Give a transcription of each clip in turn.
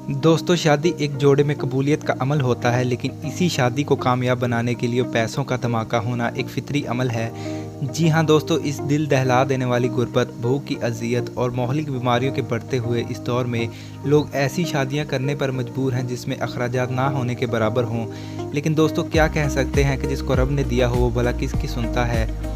दोस्तों, शादी एक जोड़े में कबूलियत का अमल होता है, लेकिन इसी शादी को कामयाब बनाने के लिए पैसों का धमाका होना एक फितरी अमल है। जी हाँ दोस्तों, इस दिल दहला देने वाली गुर्बत, भूख की अजियत और माहौली बीमारियों के बढ़ते हुए इस दौर में लोग ऐसी शादियां करने पर मजबूर हैं जिसमें अखराजात ना होने के बराबर हों। लेकिन दोस्तों, क्या कह सकते हैं कि जिसको रब ने दिया हो वो भला किसकी सुनता है।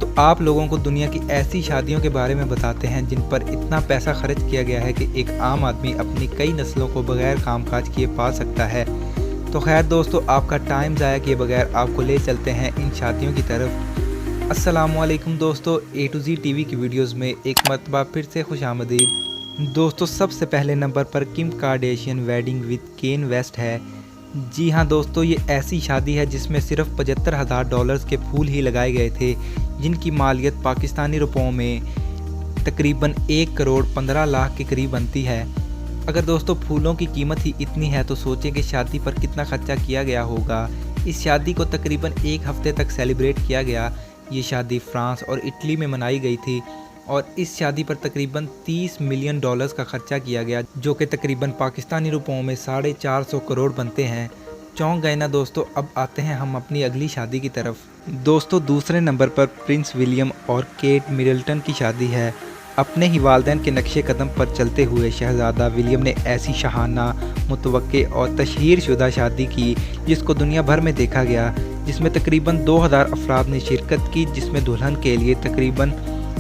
तो आप लोगों को दुनिया की ऐसी शादियों के बारे में बताते हैं जिन पर इतना पैसा खर्च किया गया है कि एक आम आदमी अपनी कई नस्लों को बगैर कामकाज किए पाल सकता है। तो खैर दोस्तों, आपका टाइम ज़ाया किए बगैर आपको ले चलते हैं इन शादियों की तरफ। अस्सलामुअलैकुम दोस्तों, A to Z TV की वीडियोस में एक मरतबा फिर से खुशामदीद। दोस्तों, सबसे पहले नंबर पर Kim Kardashian wedding with Kanye West है। जी हाँ दोस्तों, ये ऐसी शादी है जिसमें सिर्फ $75,000 के फूल ही लगाए गए थे, जिनकी मालियत पाकिस्तानी रुपयों में तकरीबन 1 करोड़ 15 लाख के करीब बनती है। अगर दोस्तों फूलों की कीमत ही इतनी है तो सोचें कि शादी पर कितना खर्चा किया गया होगा। इस शादी को तकरीबन 1 हफ्ते तक सेलिब्रेट किया गया। ये शादी फ्रांस और इटली में मनाई गई थी और इस शादी पर तकरीबन $30 मिलियन का खर्चा किया गया, जो कि तकरीबन पाकिस्तानी रुपयों में 450 करोड़ बनते हैं। चौंक गए ना दोस्तों। अब आते हैं हम अपनी अगली शादी की तरफ। दोस्तों, दूसरे नंबर पर प्रिंस विलियम और केट मिडल्टन की शादी है। अपने ही वालिदैन के नक्शे कदम पर चलते हुए शहजादा विलियम ने ऐसी शाहाना, मुतवक्के और तशहीरशुदा शादी की जिसको दुनिया भर में देखा गया, जिसमें तकरीबन 2000 अफराद ने शिरकत की, जिसमें दुल्हन के लिए तकरीबन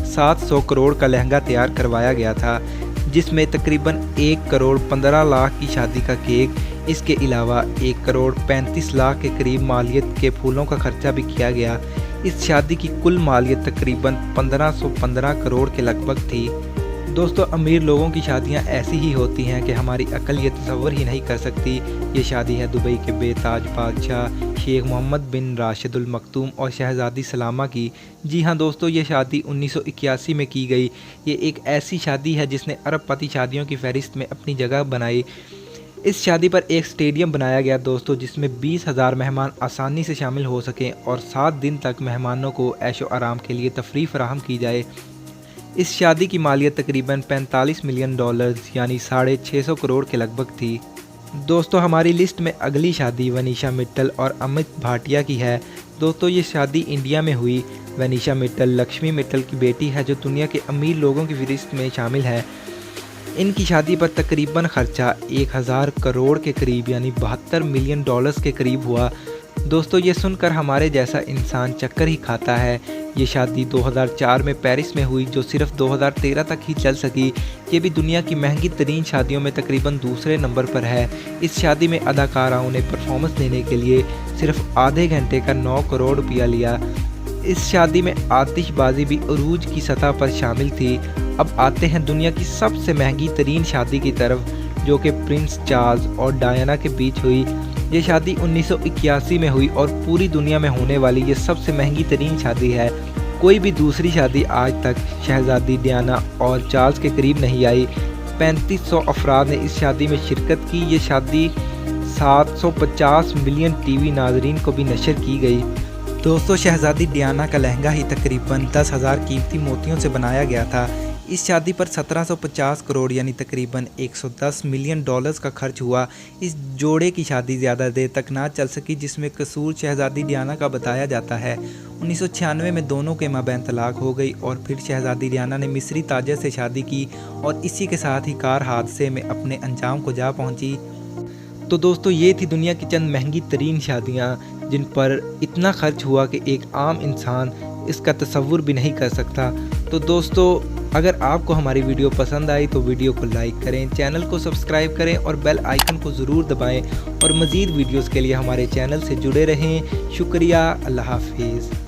700 करोड़ का लहंगा तैयार करवाया गया था, जिसमें तकरीबन 1 करोड़ 15 लाख की शादी का केक, इसके अलावा 1 करोड़ 35 लाख के करीब मालियत के फूलों का खर्चा भी किया गया। इस शादी की कुल मालियत तकरीबन 1515 करोड़ के लगभग थी। दोस्तों, अमीर लोगों की शादियां ऐसी ही होती हैं कि हमारी अकल ये तसव्वुर ही नहीं कर सकती। ये शादी है दुबई के बेताज बादशाह शेख मोहम्मद बिन राशिदुल मखतूम और शहजादी सलामा की। जी हाँ दोस्तों, ये शादी 1981 में की गई। ये एक ऐसी शादी है जिसने अरबपति शादियों की फहरिस्त में अपनी जगह बनाई। इस शादी पर एक स्टेडियम बनाया गया दोस्तों, जिसमें 20,000 मेहमान आसानी से शामिल हो सकें और 7 दिन तक मेहमानों को ऐशो आराम के लिए तफरीह फराहम की जाए। इस शादी की मालियत तकरीबन $45 मिलियन यानी 650 करोड़ के लगभग थी। दोस्तों, हमारी लिस्ट में अगली शादी वनीशा मित्तल और अमित भाटिया की है। दोस्तों, ये शादी इंडिया में हुई। वनीशा मित्तल लक्ष्मी मित्तल की बेटी है, जो दुनिया के अमीर लोगों की फहरिस्त में शामिल है। इनकी शादी पर तकरीबन खर्चा 1000 करोड़ के करीब यानी $72 मिलियन के करीब हुआ। दोस्तों, ये सुनकर हमारे जैसा इंसान चक्कर ही खाता है। ये शादी 2004 में पेरिस में हुई, जो सिर्फ 2013 तक ही चल सकी। ये भी दुनिया की महंगी तरीन शादियों में तकरीबन दूसरे नंबर पर है। इस शादी में अदाकाराओं ने परफॉर्मेंस देने के लिए सिर्फ आधे घंटे का 9 करोड़ रुपया लिया। इस शादी में आतिशबाजी भी अरूज की सतह पर शामिल थी। अब आते हैं दुनिया की सबसे महंगी तरीन शादी की तरफ, जो कि प्रिंस चार्ल्स और डायना के बीच हुई। ये शादी 1981 में हुई और पूरी दुनिया में होने वाली ये सबसे महंगी तरीन शादी है। कोई भी दूसरी शादी आज तक शहजादी डायना और चार्ल्स के करीब नहीं आई। 3500 अफराद ने इस शादी में शिरकत की। ये शादी 750 मिलियन टीवी नाजरीन को भी नशर की गई। दोस्तों, शहजादी डायना का लहंगा ही तकरीबन 10,000 कीमती मोतियों से बनाया गया था। इस शादी पर 1750 करोड़ यानी तकरीबन $110 मिलियन का खर्च हुआ। इस जोड़े की शादी ज़्यादा देर तक ना चल सकी, जिसमें कसूर शहजादी डायना का बताया जाता है। 1996 में दोनों के माबैन तलाक हो गई और फिर शहजादी डायना ने मिस्री ताजर से शादी की और इसी के साथ ही कार हादसे में अपने अंजाम को जा पहुंची। तो दोस्तों, ये थी दुनिया की चंद महंगी तरीन शादियाँ जिन पर इतना खर्च हुआ कि एक आम इंसान इसका तसव्वुर भी नहीं कर सकता। तो दोस्तों, अगर आपको हमारी वीडियो पसंद आई तो वीडियो को लाइक करें, चैनल को सब्सक्राइब करें और बेल आइकन को ज़रूर दबाएं और मज़ीद वीडियोस के लिए हमारे चैनल से जुड़े रहें। शुक्रिया। अल्लाह हाफिज़।